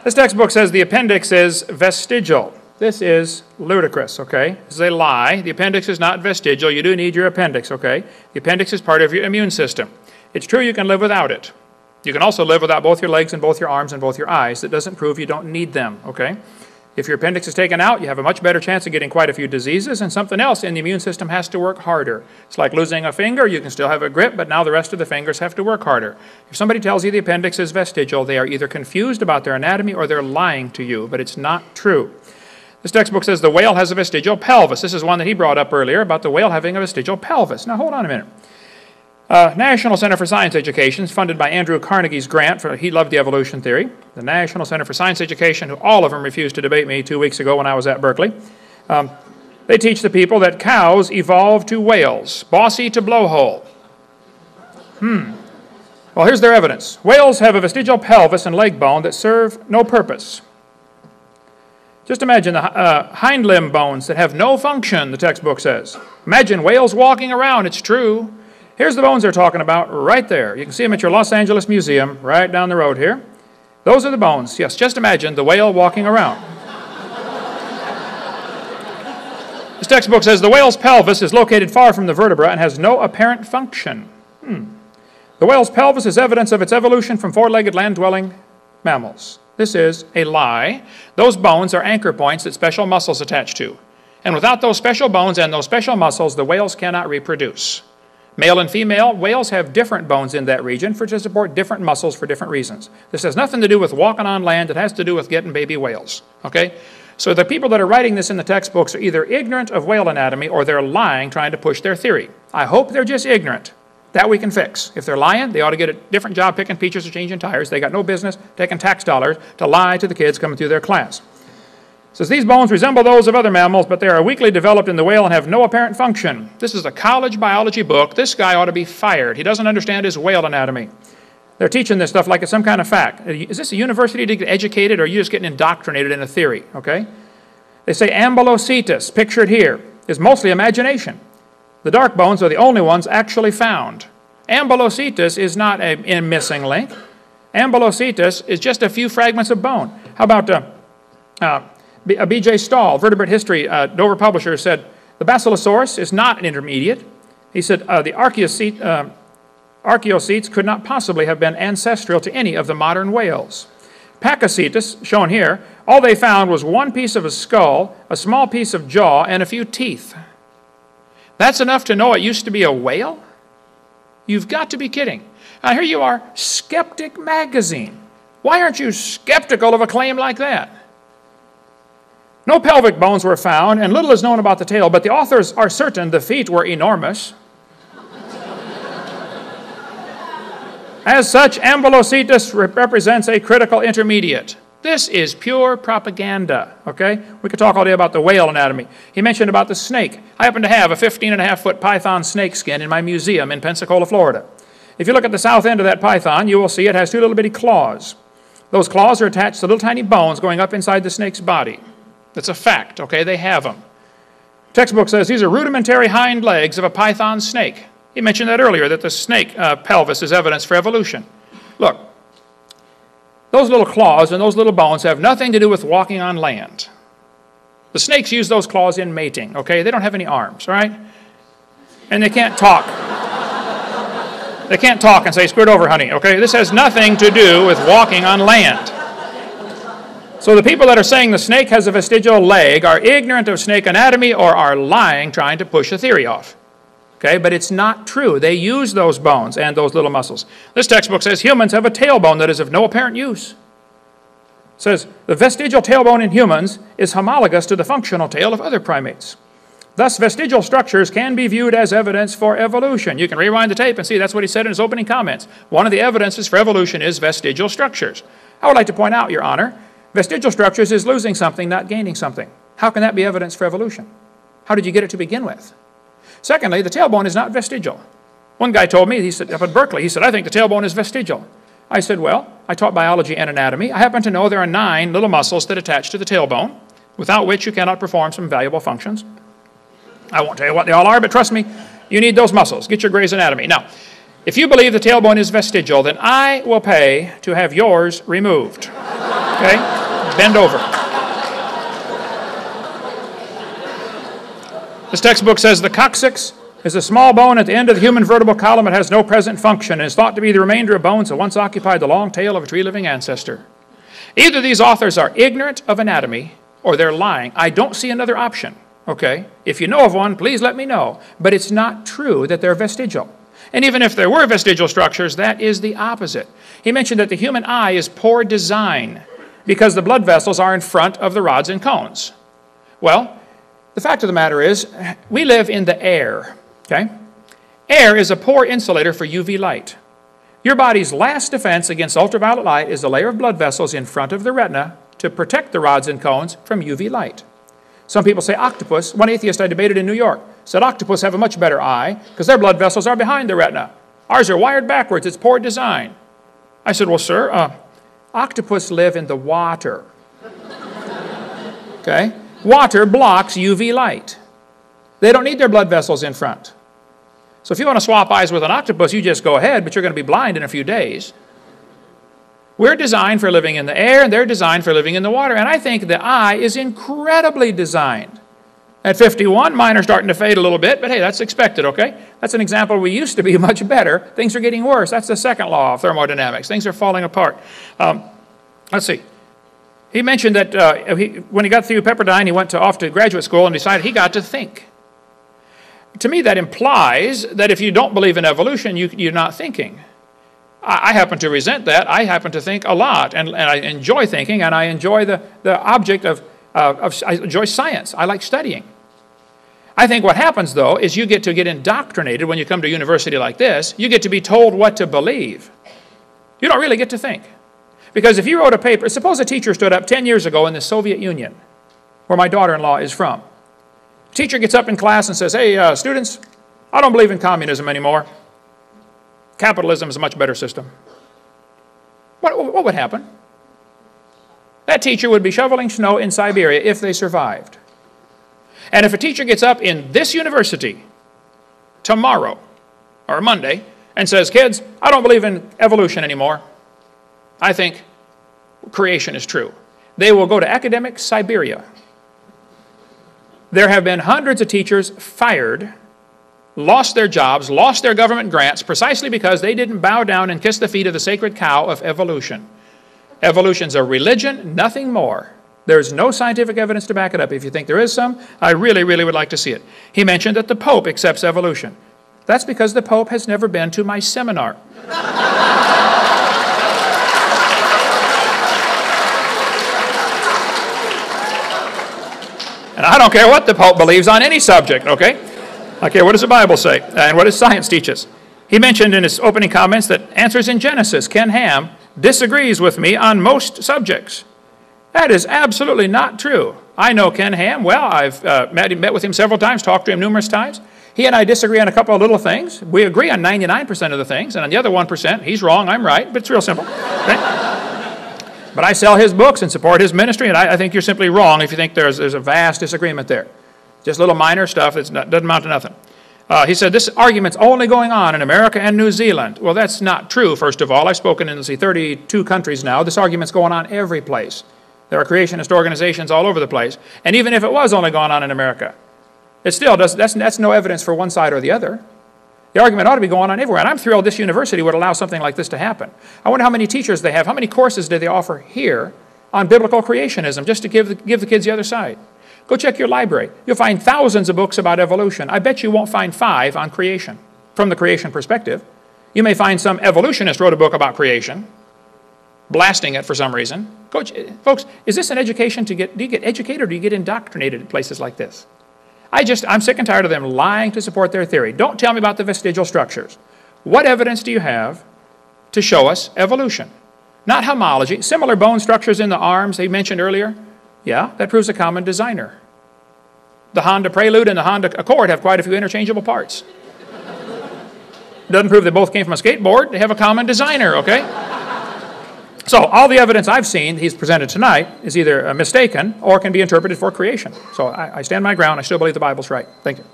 This textbook says the appendix is vestigial. This is ludicrous, okay? This is a lie. The appendix is not vestigial. You do need your appendix, okay? The appendix is part of your immune system. It's true you can live without it. You can also live without both your legs and both your arms and both your eyes. That doesn't prove you don't need them, okay? If your appendix is taken out, you have a much better chance of getting quite a few diseases, and something else in the immune system has to work harder. It's like losing a finger. You can still have a grip, but now the rest of the fingers have to work harder. If somebody tells you the appendix is vestigial, they are either confused about their anatomy or they're lying to you, but it's not true. This textbook says the whale has a vestigial pelvis. This is one that he brought up earlier about the whale having a vestigial pelvis. Now, hold on a minute. National Center for Science Education is funded by Andrew Carnegie's grant. He loved the evolution theory. The National Center for Science Education, who all of them refused to debate me 2 weeks ago when I was at Berkeley. They teach the people that cows evolved to whales, bossy to blowhole. Well, here's their evidence. Whales have a vestigial pelvis and leg bone that serve no purpose. Just imagine the hind limb bones that have no function, the textbook says. Imagine whales walking around. It's true. Here's the bones they're talking about right there. You can see them at your Los Angeles Museum right down the road here. Those are the bones. Yes, just imagine the whale walking around. This textbook says the whale's pelvis is located far from the vertebra and has no apparent function. The whale's pelvis is evidence of its evolution from four-legged land-dwelling mammals. This is a lie. Those bones are anchor points that special muscles attach to. And without those special bones and those special muscles, the whales cannot reproduce. Male and female whales have different bones in that region to support different muscles for different reasons. This has nothing to do with walking on land. It has to do with getting baby whales. Okay? So the people that are writing this in the textbooks are either ignorant of whale anatomy or they're lying trying to push their theory. I hope they're just ignorant. That we can fix. If they're lying, they ought to get a different job picking peaches or changing tires. They got no business taking tax dollars to lie to the kids coming through their class. It says these bones resemble those of other mammals, but they are weakly developed in the whale and have no apparent function. This is a college biology book. This guy ought to be fired. He doesn't understand his whale anatomy. They're teaching this stuff like it's some kind of fact. Is this a university to get educated, or are you just getting indoctrinated in a theory? Okay? They say ambulocetus, pictured here, is mostly imagination. The dark bones are the only ones actually found. Ambulocetus is not a missing link. Ambulocetus is just a few fragments of bone. How about B.J. Stahl, Vertebrate History, Dover publisher, said the Basilosaurus is not an intermediate. He said the Archaeocetes could not possibly have been ancestral to any of the modern whales. Pakicetus, shown here, all they found was one piece of a skull, a small piece of jaw, and a few teeth. That's enough to know it used to be a whale? You've got to be kidding. Now here you are, Skeptic Magazine. Why aren't you skeptical of a claim like that? No pelvic bones were found, and little is known about the tail, but the authors are certain the feet were enormous. As such, ambulocetus represents a critical intermediate. This is pure propaganda, okay? We could talk all day about the whale anatomy. He mentioned about the snake. I happen to have a 15.5-foot python snake skin in my museum in Pensacola, Florida. If you look at the south end of that python, you will see it has two little bitty claws. Those claws are attached to little tiny bones going up inside the snake's body. That's a fact, okay? They have them. Textbook says these are rudimentary hind legs of a python snake. He mentioned that earlier, that the snake pelvis is evidence for evolution. Look, those little claws and those little bones have nothing to do with walking on land. The snakes use those claws in mating, okay? They don't have any arms, all right? And they can't talk. They can't talk and say, squirt over, honey, okay? This has nothing to do with walking on land. So the people that are saying the snake has a vestigial leg are ignorant of snake anatomy or are lying trying to push a theory off. Okay, but it's not true. They use those bones and those little muscles. This textbook says humans have a tailbone that is of no apparent use. It says the vestigial tailbone in humans is homologous to the functional tail of other primates. Thus, vestigial structures can be viewed as evidence for evolution. You can rewind the tape and see that's what he said in his opening comments. One of the evidences for evolution is vestigial structures. I would like to point out, Your Honor, vestigial structures is losing something, not gaining something. How can that be evidence for evolution? How did you get it to begin with? Secondly, the tailbone is not vestigial. One guy told me, he said, up at Berkeley, he said, I think the tailbone is vestigial. I said, well, I taught biology and anatomy. I happen to know there are 9 little muscles that attach to the tailbone, without which you cannot perform some valuable functions. I won't tell you what they all are, but trust me, you need those muscles. Get your Gray's Anatomy. Now, if you believe the tailbone is vestigial, then I will pay to have yours removed. Okay? Bend over. This textbook says the coccyx is a small bone at the end of the human vertebral column. It has no present function and is thought to be the remainder of bones that once occupied the long tail of a tree-living ancestor. Either these authors are ignorant of anatomy or they're lying. I don't see another option, okay? If you know of one, please let me know. But it's not true that they're vestigial. And even if there were vestigial structures, that is the opposite. He mentioned that the human eye is poor design because the blood vessels are in front of the rods and cones. Well, the fact of the matter is, we live in the air, okay? Air is a poor insulator for UV light. Your body's last defense against ultraviolet light is a layer of blood vessels in front of the retina to protect the rods and cones from UV light. Some people say octopus. One atheist I debated in New York said octopus have a much better eye because their blood vessels are behind the retina. Ours are wired backwards. It's poor design. I said, well, sir, octopus live in the water. Okay? Water blocks UV light. They don't need their blood vessels in front. So if you want to swap eyes with an octopus, you just go ahead, but you're going to be blind in a few days. We're designed for living in the air, and they're designed for living in the water. And I think the eye is incredibly designed. At 51, mine are starting to fade a little bit, but hey, that's expected, okay? That's an example we used to be much better. Things are getting worse. That's the second law of thermodynamics. Things are falling apart. Let's see. He mentioned that when he got through Pepperdine, he went off to graduate school and decided he got to think. To me, that implies that if you don't believe in evolution, you're not thinking. I happen to resent that. I happen to think a lot, and I enjoy thinking, and I enjoy the object of I enjoy science. I like studying. I think what happens, though, is you get indoctrinated when you come to a university like this. You get to be told what to believe. You don't really get to think. Because if you wrote a paper, suppose a teacher stood up 10 years ago in the Soviet Union, where my daughter-in-law is from. The teacher gets up in class and says, hey, students, I don't believe in communism anymore. Capitalism is a much better system. What would happen? That teacher would be shoveling snow in Siberia if they survived. And if a teacher gets up in this university tomorrow or Monday and says, kids, I don't believe in evolution anymore. I think creation is true. They will go to academic Siberia. There have been hundreds of teachers fired, lost their jobs, lost their government grants, precisely because they didn't bow down and kiss the feet of the sacred cow of evolution. Evolution's a religion, nothing more. There's no scientific evidence to back it up. If you think there is some, I really, really would like to see it. He mentioned that the Pope accepts evolution. That's because the Pope has never been to my seminar. And I don't care what the Pope believes on any subject, okay? I care what does the Bible say and what does science teach us. He mentioned in his opening comments that Answers in Genesis, Ken Ham, disagrees with me on most subjects. That is absolutely not true. I know Ken Ham well. I've met with him several times, talked to him numerous times. He and I disagree on a couple of little things. We agree on 99% of the things, and on the other 1%, he's wrong, I'm right, but it's real simple. Okay? But I sell his books and support his ministry, and I think you're simply wrong if you think there's a vast disagreement there. Just little minor stuff that doesn't amount to nothing. He said this argument's only going on in America and New Zealand. Well, that's not true, first of all. I've spoken in, 32 countries now. This argument's going on every place. There are creationist organizations all over the place. And even if it was only going on in America, it still does, that's no evidence for one side or the other. The argument ought to be going on everywhere. And I'm thrilled this university would allow something like this to happen. I wonder how many teachers they have. How many courses do they offer here on biblical creationism, just to give the kids the other side? Go check your library. You'll find thousands of books about evolution. I bet you won't find 5 on creation, from the creation perspective. You may find some evolutionist wrote a book about creation, blasting it for some reason. Folks, is this an education do you get educated or do you get indoctrinated in places like this? I'm sick and tired of them lying to support their theory. Don't tell me about the vestigial structures. What evidence do you have to show us evolution? Not homology. Similar bone structures in the arms they mentioned earlier. Yeah, that proves a common designer. The Honda Prelude and the Honda Accord have quite a few interchangeable parts. Doesn't prove they both came from a skateboard. They have a common designer, okay? So all the evidence I've seen he's presented tonight is either mistaken or can be interpreted for creation. So I stand my ground. I still believe the Bible's right. Thank you.